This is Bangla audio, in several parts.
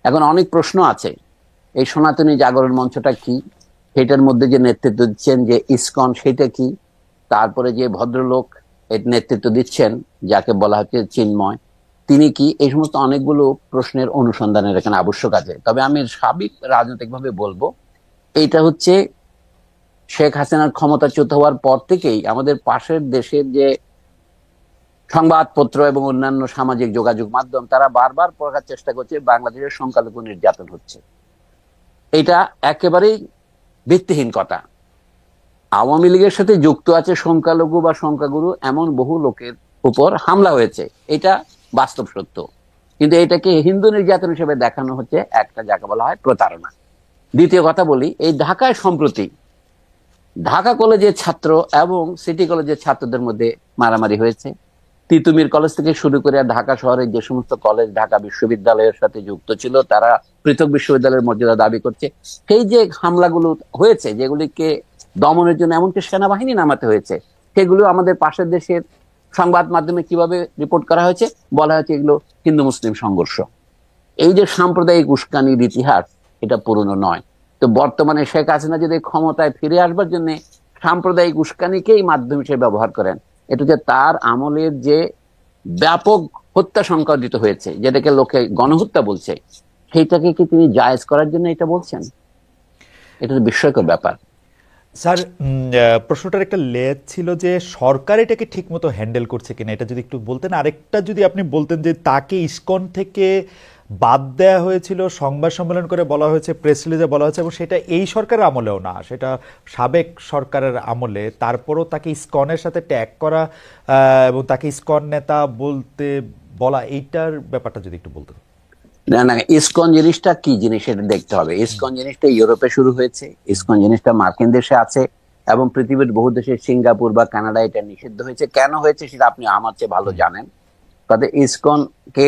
এখন অনেক প্রশ্ন আছে, এই সনাতনী জাগরণ মঞ্চটা কি, সেটার মধ্যে যে নেতৃত্ব দিচ্ছেন যে ইসকন সেটা কি, তারপরে যে ভদ্রলোক এর নেতৃত্ব দিচ্ছেন যাকে বলা হচ্ছে চিন্ময় তিনি কি, এই সমস্ত অনেকগুলো প্রশ্নের অনুসন্ধানের এখানে আবশ্যক আছে। তবে আমি সাবিক রাজনৈতিকভাবে বলবো, এইটা হচ্ছে শেখ হাসিনার ক্ষমতাচ্যুত হওয়ার পর থেকেই আমাদের পাশের দেশের যে সংবাদপত্র এবং অন্যান্য সামাজিক যোগাযোগ মাধ্যম তারা বারবার প্রকাশ চেষ্টা করছে বাংলাদেশের সংখ্যালঘু নির্যাতন হচ্ছে। এটা একেবারেই ভিত্তিহীন কথা। আওয়ামী লীগের সাথে যুক্ত আছে সংখ্যালঘু বা সংখ্যাগুরু এমন বহু লোকের উপর হামলা হয়েছে, এটা বাস্তব সত্য। কিন্তু এটাকে হিন্দু নির্যাতন হিসেবে দেখানো হচ্ছে একটা যাকে বলা হয় প্রতারণা। দ্বিতীয় কথা বলি, এই ঢাকায় সম্প্রতি ঢাকা কলেজের ছাত্র এবং সিটি কলেজের ছাত্রদের মধ্যে মারামারি হয়েছে। তিতুমির কলেজ থেকে শুরু করে ঢাকা শহরের যে সমস্ত কলেজ ঢাকা বিশ্ববিদ্যালয়ের সাথে যুক্ত ছিল তারা পৃথক বিশ্ববিদ্যালয়ের মর্যাদা দাবি করছে। সেই যে হামলাগুলো হয়েছে যেগুলিকে দমনের জন্য এমনকি সেনাবাহিনী নামাতে হয়েছে, সেগুলো আমাদের পাশের দেশের সংবাদ মাধ্যমে কিভাবে রিপোর্ট করা হয়েছে, বলা হয়েছে এগুলো হিন্দু মুসলিম সংঘর্ষ। এই যে সাম্প্রদায়িক উস্কানির ইতিহাস, এটা পুরনো নয়। তো বর্তমানে শেখ হাসিনা যদি ক্ষমতায় ফিরে আসবার জন্য সাম্প্রদায়িক উস্কানিকেই মাধ্যম হিসেবে ব্যবহার করেন, এটা যে তার আমলের যে ব্যাপক হত্যা সংঘটিত হয়েছে যেটাকে লোকে গণহত্যা বলছে, সেইটাকে কি তিনি জায়েজ করার জন্য এটা বলছেন? এটা তো বিস্ময়কর ব্যাপার। স্যার, প্রশ্নটার একটা লেয়ার ছিল যে সরকার এটাকে ঠিকমতো হ্যান্ডেল করছে কিনা, এটা যদি একটু বলতেন। আরেকটা যদি আপনি বলতেন যে তাকে ইসকন থেকে বাদ দেওয়া হয়েছিল, সংবাদ সম্মেলন করে বলা হয়েছে, প্রেস রিলিজে বলা হয়েছে, এবং সেটা এই সরকারের আমলেও না, সেটা সাবেক সরকারের আমলে, তারপরও তাকে ইসকনের সাথে ট্যাগ করা এবং তাকে ইসকন নেতা বলতে বলা, এইটার ব্যাপারটা যদি একটু বলতেন। না না, ইসকন জিনিসটা কি জিনিস এটা দেখতে হবে। ইসকন জিনিসটা ইউরোপে শুরু হয়েছে, ইসকন জিনিসটা মার্কিন দেশে আছে এবং পৃথিবীর বহু দেশে সিঙ্গাপুর বা কানাডা এটা নিষিদ্ধ হয়েছে। কেন হয়েছে সেটা আপনি আমার চেয়ে ভালো জানেন। তাতে ইসকন কে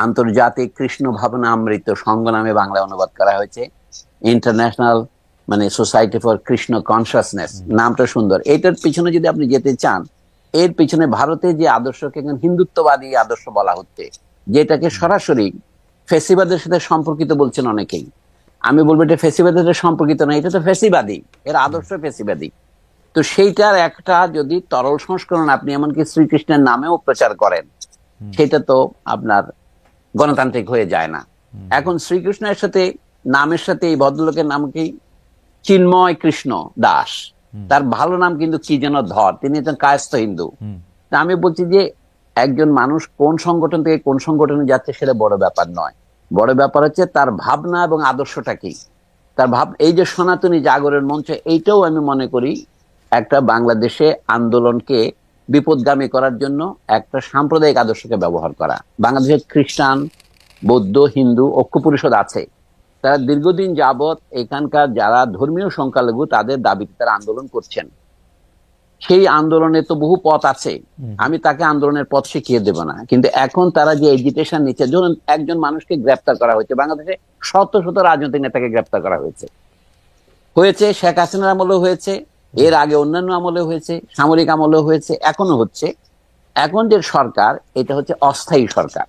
আন্তর্জাতিক কৃষ্ণ ভাবনা অমৃত সংঘ নামে বাংলায় অনুবাদ করা হয়েছে। ইন্টারন্যাশনাল মানে সোসাইটি ফর কৃষ্ণ কনসাসনেস, নামটা সুন্দর। এটার পিছনে যদি আপনি যেতে চান, এর পিছনে ভারতে যে আদর্শকে হিন্দুত্ববাদী আদর্শ বলা হচ্ছে, যেটাকে সরাসরি ফেসিবাদের সাথে সম্পর্কিত বলছেন অনেকেই। আমি বলবো এটা ফেসিবাদের সাথে সম্পর্কিত না, এটা তো ফেসিবাদী, এর আদর্শ ফেসিবাদী। তো সেইটার একটা যদি তরল সংস্করণ আপনি এমনকি শ্রীকৃষ্ণের নামেও প্রচার করেন, সেটা তো আপনার গণতান্ত্রিক হয়ে যায় না। এখন শ্রীকৃষ্ণের সাথে নামের সাথে এই ভদ্রলোকের নাম কি চিন্ময় কৃষ্ণ দাস, তার ভালো নাম কিন্তু কি যেন ধর, তিনি একজন কায়স্থ হিন্দু। আমি বলছি যে একজন মানুষ কোন সংগঠন থেকে কোন সংগঠনে যাচ্ছে সেটা বড় ব্যাপার নয়, বড় ব্যাপার হচ্ছে তার ভাবনা এবং আদর্শটা কি। তার এই যে সনাতনী জাগরণ মঞ্চ, এইটাও আমি মনে করি একটা বাংলাদেশে আন্দোলনকে বিপদগামী করার জন্য একটা সাম্প্রদায়িক আদর্শকে ব্যবহার করা। বাংলাদেশে খ্রিস্টান, বৌদ্ধ, হিন্দু ঐক্য পরিষদ আছে, তারা দীর্ঘদিন যাবৎ এখানকার যারা ধর্মীয় সংখ্যালঘু তাদের দাবিতে তারা আন্দোলন করছেন। সেই আন্দোলনে তো বহু পথ আছে, আমি তাকে আন্দোলনের পথ শিখিয়ে দেব না, কিন্তু এখন তারা যে এজিটেশন নিচ্ছে, ধরুন একজন মানুষকে গ্রেপ্তার করা হয়েছে, বাংলাদেশে শত শত রাজনৈতিক নেতাকে গ্রেপ্তার করা হয়েছে, শেখ হাসিনার আমলেও হয়েছে, এর আগে অন্যান্য আমলেও হয়েছে, সামরিক আমলেও হয়েছে, এখনো হচ্ছে। এখন যে সরকার, এটা হচ্ছে অস্থায়ী সরকার,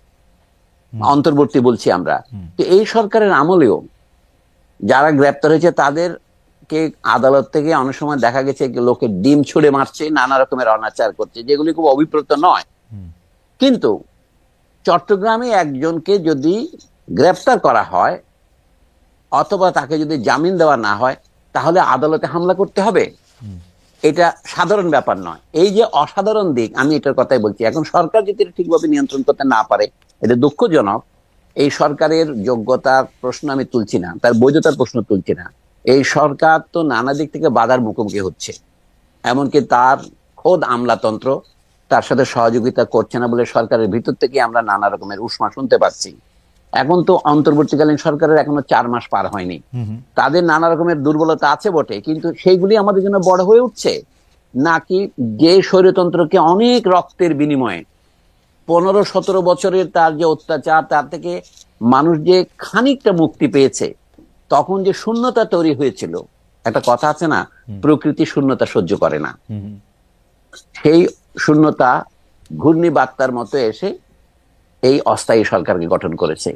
অন্তর্বর্তী বলছি আমরা। তো এই সরকারের আমলেও যারা গ্রেপ্তার হয়েছে তাদেরকে আদালত থেকে অনেক সময় দেখা গেছে লোকে ডিম ছুড়ে মারছে, নানা রকমের অনাচার করছে, যেগুলি খুব অভিপ্রেত নয়। কিন্তু চট্টগ্রামে একজনকে যদি গ্রেপ্তার করা হয় অথবা তাকে যদি জামিন দেওয়া না হয়, তাহলে আদালতে হামলা করতে হবে, এটা সাধারণ ব্যাপার নয়। এই যে অসাধারণ দিক, আমি এটার কথাই বলছি। এখন সরকার যদি ঠিকভাবে নিয়ন্ত্রণ করতে না পারে, এটা দুঃখজনক। এই সরকারের যোগ্যতার প্রশ্ন আমি তুলছি না, তার বৈধতার প্রশ্ন তুলছি না। এই সরকার তো নানা দিক থেকে বাধার মুখোমুখি হচ্ছে, এমনকি তার খোদ আমলাতন্ত্র তার সাথে সহযোগিতা করছে না বলে সরকারের ভিতর থেকে আমরা নানা রকমের উষ্মা শুনতে পাচ্ছি। এখন তো অন্তর্বর্তীকালীন সরকারের এখনো 4 মাস পার হয়নি, তাদের নানা রকমের দুর্বলতা আছে বটে, কিন্তু সেইগুলি আমাদের জন্য বড় হয়ে উঠছে নাকি যে স্বৈরতন্ত্রকে অনেক রক্তের বিনিময়ে 15-17 বছরের তার যে অত্যাচার, তার থেকে মানুষ যে খানিকটা মুক্তি পেয়েছে, তখন যে শূন্যতা তৈরি হয়েছিল, একটা কথা আছে না, প্রকৃতি শূন্যতা সহ্য করে না, সেই শূন্যতা ঘূর্ণিবার্তার মতো এসে এই অস্থায়ী সরকারকে গঠন করেছে।